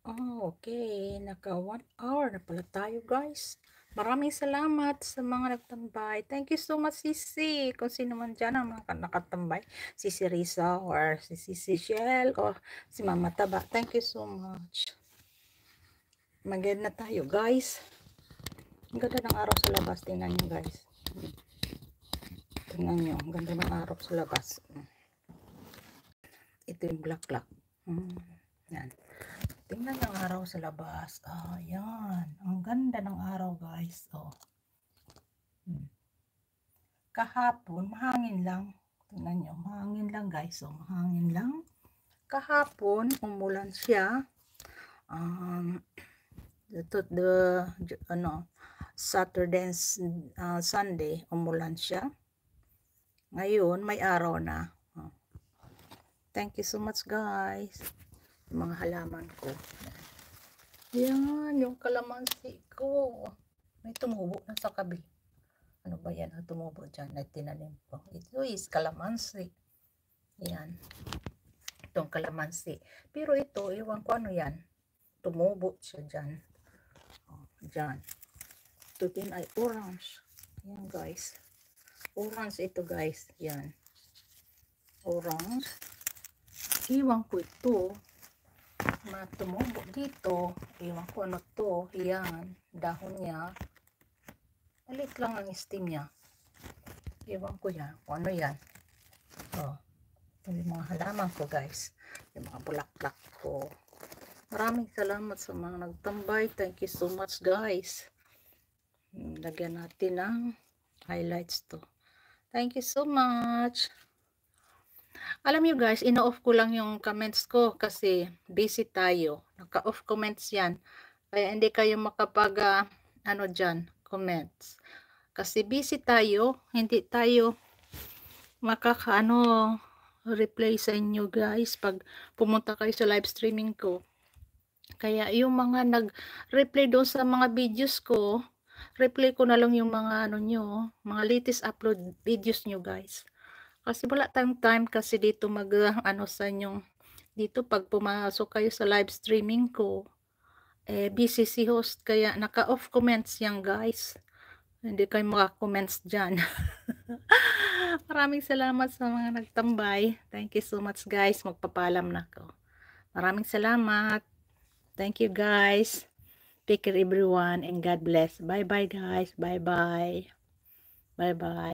Okay. Naka 1 hour na pala tayo, guys. Maraming salamat sa mga nagtambay. Thank you so much, Sisi. Kung sino man dyan ang mga nakatambay. Sisi Risa or si Sisi Shell or si Mama Taba. Thank you so much. Mag-end na tayo, guys. Ang ganda ng araw sa labas. Tingnan nyo, guys. Tingnan nyo. Ang ganda ng araw sa labas. Ito yung black clock. Yan. Tingnan ng araw sa labas. Yan. Ang ganda ng araw, guys. Kahapon, mahangin lang. Tingnan nyo, mahangin lang, guys. Mahangin lang. Kahapon, umulan siya. Saturday and Sunday, umulan siya. Ngayon, may araw na. Thank you so much, guys. Mga halaman ko. Yan, yung kalamansi ko. May tumubo na sa kabi. Ano ba yan? Tumubo dyan na tinanim ko. Ito is kalamansi. Yan. Itong kalamansi. Pero ito, iwan ko ano yan. Tumubo siya dyan. Dyan. Ito din ay orange. Yan, guys. Orange ito, guys. Yan. Orange. Iwan ko ito. Tumubo dito. Iwan ko ano to. Yan. Dahon niya. Malit lang ang stem niya. Iwan ko yan. O ano yan. Yung mga halaman ko, guys. Yung mga bulaklak ko. Maraming salamat sa mga nagtambay. Thank you so much, guys. Lagyan natin ng highlights to. Thank you so much. Alam niyo, guys, ino-off ko lang yung comments ko kasi busy tayo. Naka-off comments yan. Kaya hindi kayo makapag dyan, comments. Kasi busy tayo, hindi tayo reply sa inyo, guys, pag pumunta kayo sa live streaming ko. Kaya yung mga nag-reply doon sa mga videos ko, reply ko na lang yung mga mga latest upload videos nyo, guys. Kasi wala tayong time kasi dito sa inyong dito pag pumasok kayo sa live streaming ko, busy si host, kaya naka-off comments yan, guys. Hindi kayo maka-comments dyan. Maraming salamat sa mga nagtambay. Thank you so much, guys. Magpapalam na ako. Maraming salamat. Thank you, guys. Take care, everyone, and God bless. Bye-bye, guys. Bye-bye. Bye-bye.